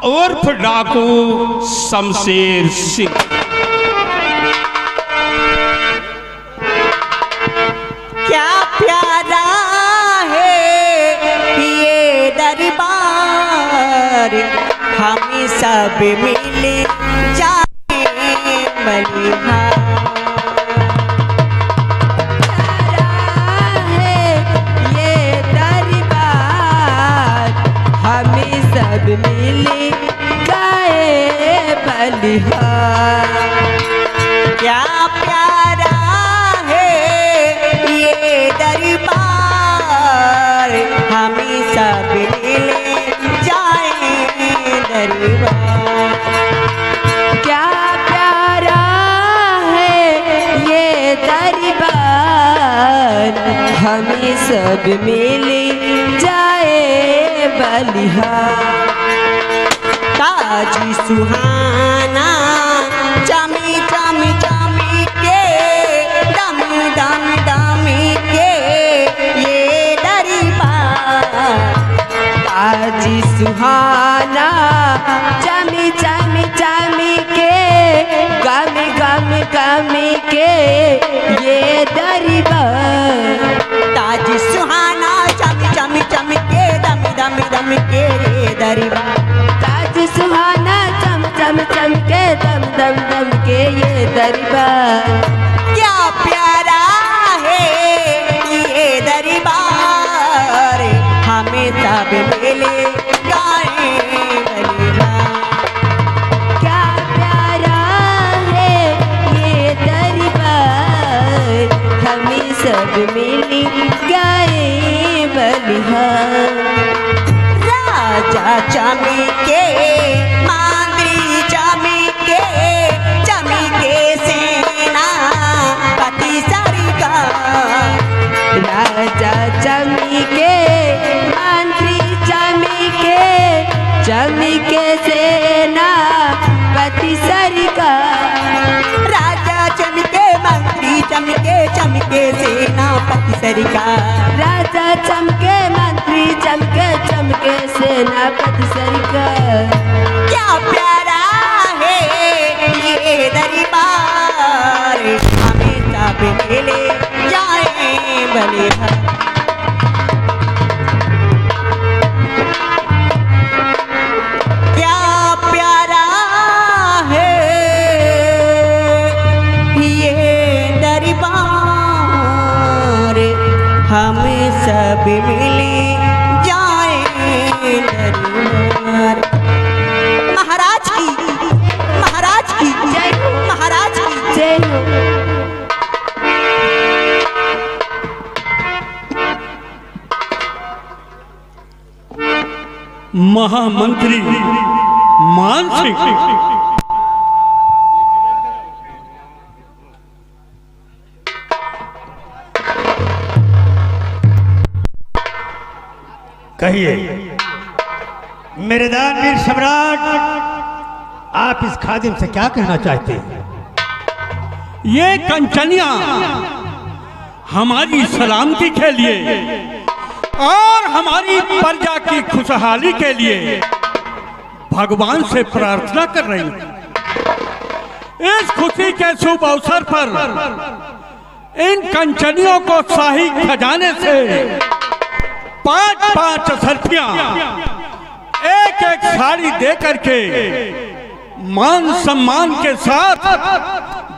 उर्फ डाकू शमशेर सिंह। क्या प्यारा है ये दरबार, हम सब मिल जाए बलिहार। प्यारा है ये दरबार, हम सब मिल जाए बलिहार। क्या प्यारा है ये दरबार, हम सब मिल जाए दरबार। क्या प्यारा है ये दरबार, हम सब मिल जाए बलिहार। ताजी सुहाना चमी चमी चमी के, दम दम दमी के ये दरबार। ताजी सुहाना चमी चमी चमी के, गम गम गमी के ये दरबार। ताजी सुहाना चमी चमी चमी के, दम दम दम के ये दरबार। ताज सुहाना चम चम चम के, दम दम दम के ये दरबार। क्या प्यारा है ये दरबार, हमें सब मिले गाए बलिहार। क्या प्यारा है ये दरबार, हमें सब मिले गाए बलिहार। राजा चमी के मंत्री चमी के सेना पति सरकार। राजा चमी के मंत्री चमी के सेना पति सरकार। राजा चमी के मंत्री चमी के सेना पति सरकार। राजा चमके मंत्री चमके सेनापति सरकार। क्या प्यारा है ये दरबार, हमें सब मिले जाए बलिहार। क्या प्यारा है ये दरबार, हमें सब मिले दरबार। महाराज की जय हो, महाराज की जय हो। महामंत्री मान सिंह, कहिए मेरे दानवीर सम्राट, आप इस खादिम से क्या कहना चाहते हैं? ये कंचनिया हमारी सलामती के लिए और हमारी प्रजा की खुशहाली के लिए भगवान से प्रार्थना कर रही हैं। इस खुशी के शुभ अवसर पर इन कंचनियों को शाही खजाने से 5-5 सर्फियां एक एक साड़ी दे करके मान सम्मान के साथ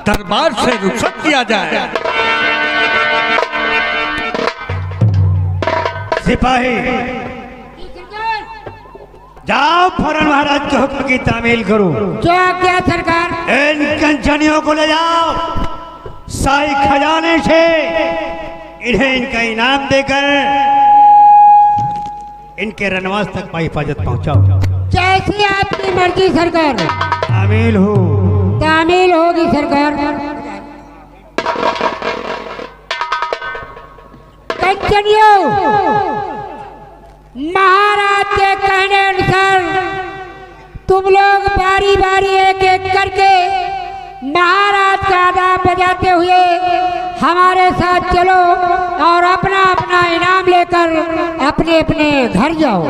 दरबार से रुखसत किया जाए। सिपाही जाओ, फौरन महाराज के हुक्म की तामील करो। क्या सरकार? इन कंचनियों को ले जाओ, शाही खजाने से इन्हें इनका इनाम देकर इनके रनवास तक हिफाजत पहुंचाओ। जैसी आपकी मर्जी सरकार। तामील हो। तामील होगी सरकार। कंचनियों, महाराज के कहने अनुसार तुम लोग बारी बारी एक एक करके महाराज का आदाब बजाते हुए हमारे साथ चलो और अपना अपना इनाम लेकर अपने अपने घर जाओ।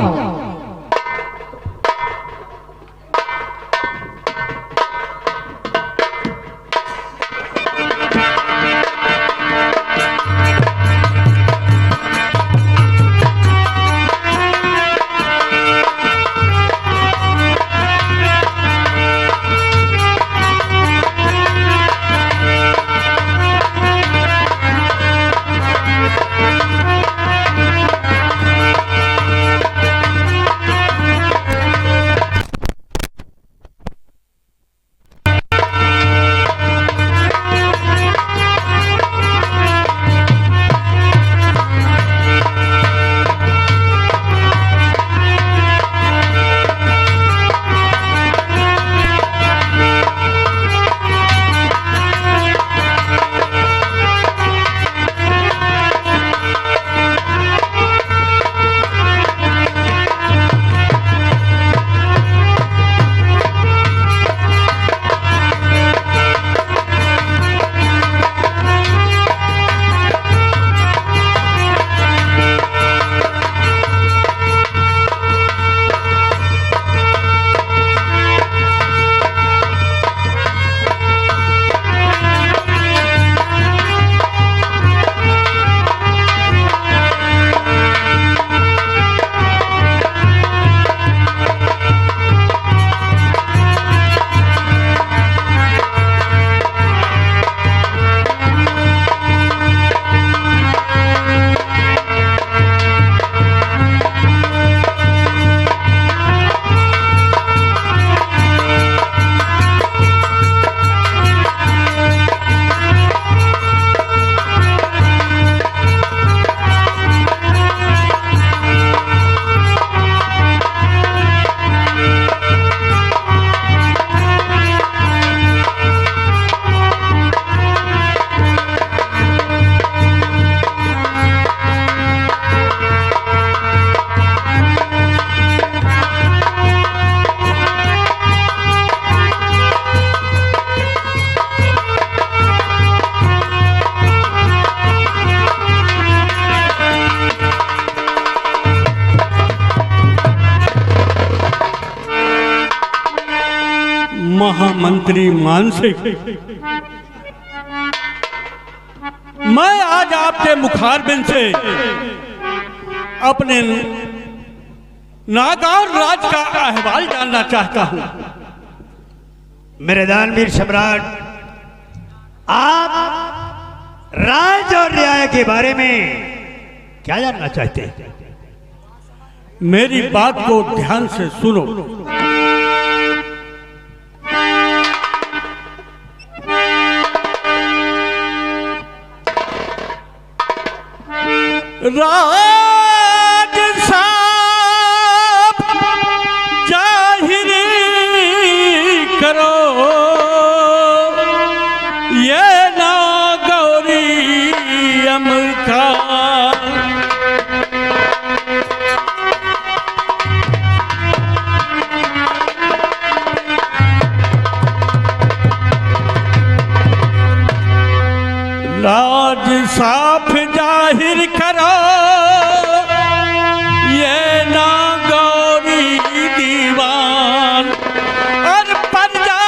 महामंत्री मानसिक, मैं आज आपके मुखारबिंद से अपने नागौर राज का अहवाल जानना चाहता हूं। मेरे दानवीर सम्राट, आप राज और न्याय के बारे में क्या जानना चाहते हैं? मेरी बात को ध्यान से सुनो। राज साहब जाहिर करो, ये ना गौरी अमका। राज साफ जाहिर करो, ये ना गौरी दीवान, और प्रजा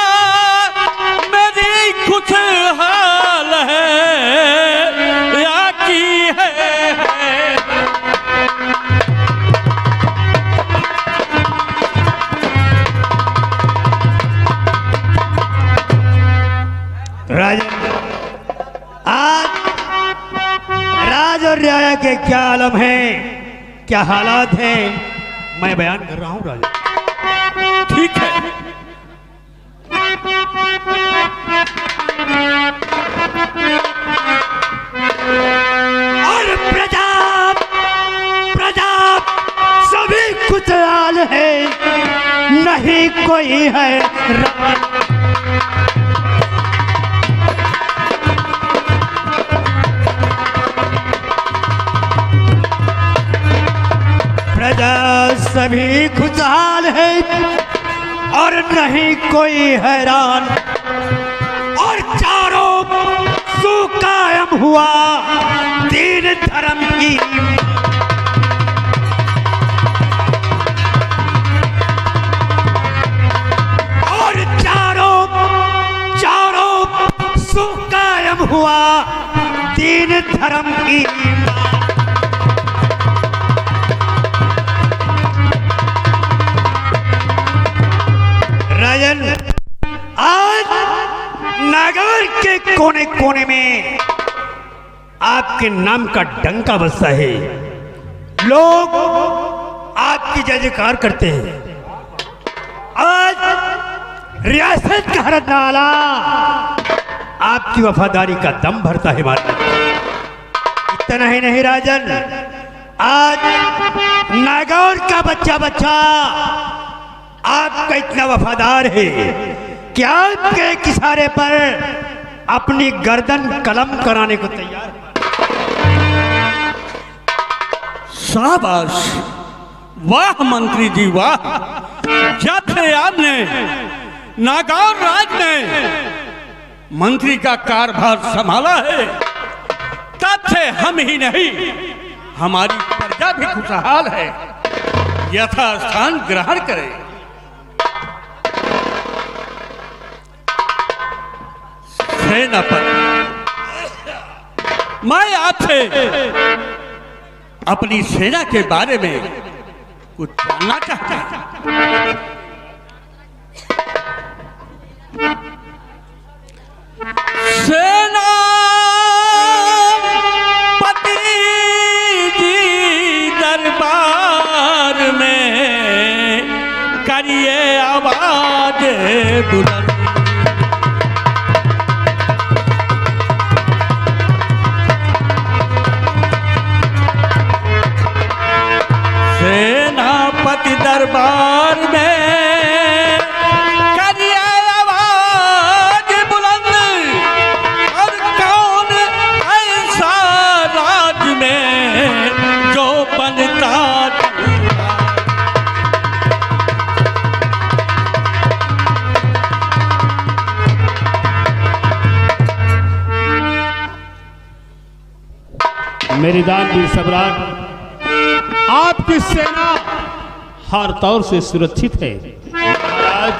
मेरी कुछ हाल है या की है। आज राज और न्याय के क्या आलम हैं, क्या हालात हैं, मैं बयान कर रहा हूं राजा। ठीक है। और प्रजा प्रजा सभी कुछ हाल है, नहीं कोई है प्रजा सभी खुशहाल है और नहीं कोई हैरान, और चारों सुख कायम हुआ दीन धर्म की। और चारों सुख कायम हुआ दीन धर्म की। राजन, आज नागौर के कोने कोने में आपके नाम का डंका बजता है, लोग आपकी जय जयकार करते हैं। आज रियासत का हर नाला आपकी वफादारी का दम भरता है महाराज। इतना ही नहीं राजन, आज नागौर का बच्चा बच्चा आपका इतना वफादार है कि आपके एक इशारे पर अपनी गर्दन कलम कराने को तैयार है। शाबाश, वाह मंत्री जी वाह। जब से आपने नागौर राज में मंत्री का कारभार संभाला है, तब से हम ही नहीं हमारी प्रजा भी खुशहाल है। यथास्थान ग्रहण करें। सेनापति, मैं आपसे अपनी सेना के बारे में कुछ जानना चाहता हूं। सेनापति जी दरबार में करिए आवाज बुलंद। सेनापति दरबार में करिए आवाज बुलंद, और कौन ऐसा राज में जो बनता। मेरे दानवीर सम्राट, आपकी सेना हर तौर से सुरक्षित है। महाराज,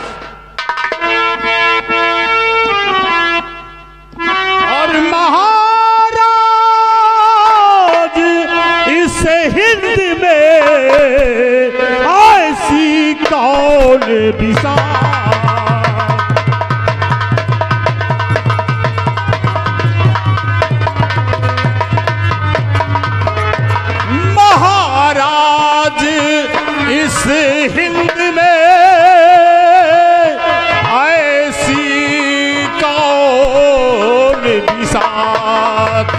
विशाल। महाराज इस हिंद में ऐसी कौन बिसात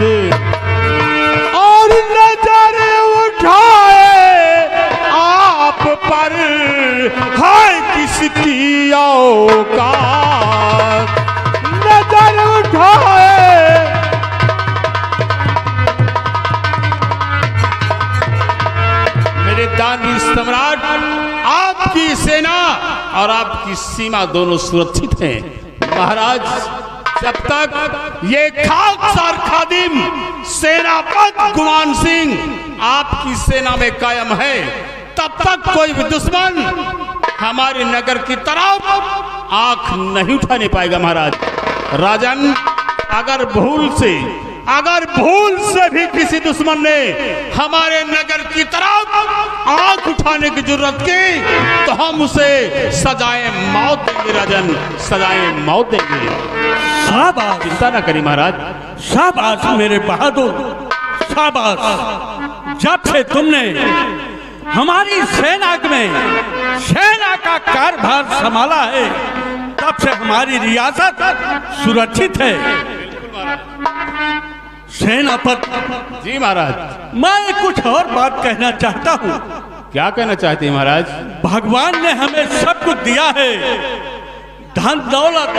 और नजर उठाए आप पर है किसकी औकात। नजर उठाए मेरे दानवीर सम्राट, आपकी सेना और आपकी सीमा दोनों सुरक्षित हैं। महाराज, जब तक ये खाकसार खादिम सेनापति गुमान सिंह आपकी सेना में कायम है, तब तक कोई भी दुश्मन हमारे नगर की तरफ आंख नहीं उठाने पाएगा। महाराज राजन, अगर भूल से भी किसी दुश्मन ने हमारे नगर की तरफ आंख उठाने की जरूरत की तो हम उसे सजाए मौत देंगे। राजन, सजाए मौत देंगे। शाबाश, चिंता ना करिए महाराज। शाबाश मेरे बहादुर, शाबाश। जब से तुमने हमारी सेना का कारभार संभाला है, तब से हमारी रियासत सुरक्षित है। सेनापति जी महाराज, मैं कुछ और बात कहना चाहता हूँ। क्या कहना चाहते हैं महाराज? भगवान ने हमें सब कुछ दिया है, धन दौलत,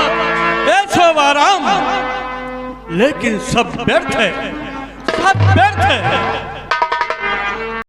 ऐशो आराम, लेकिन सब व्यर्थ है, सब व्यर्थ है।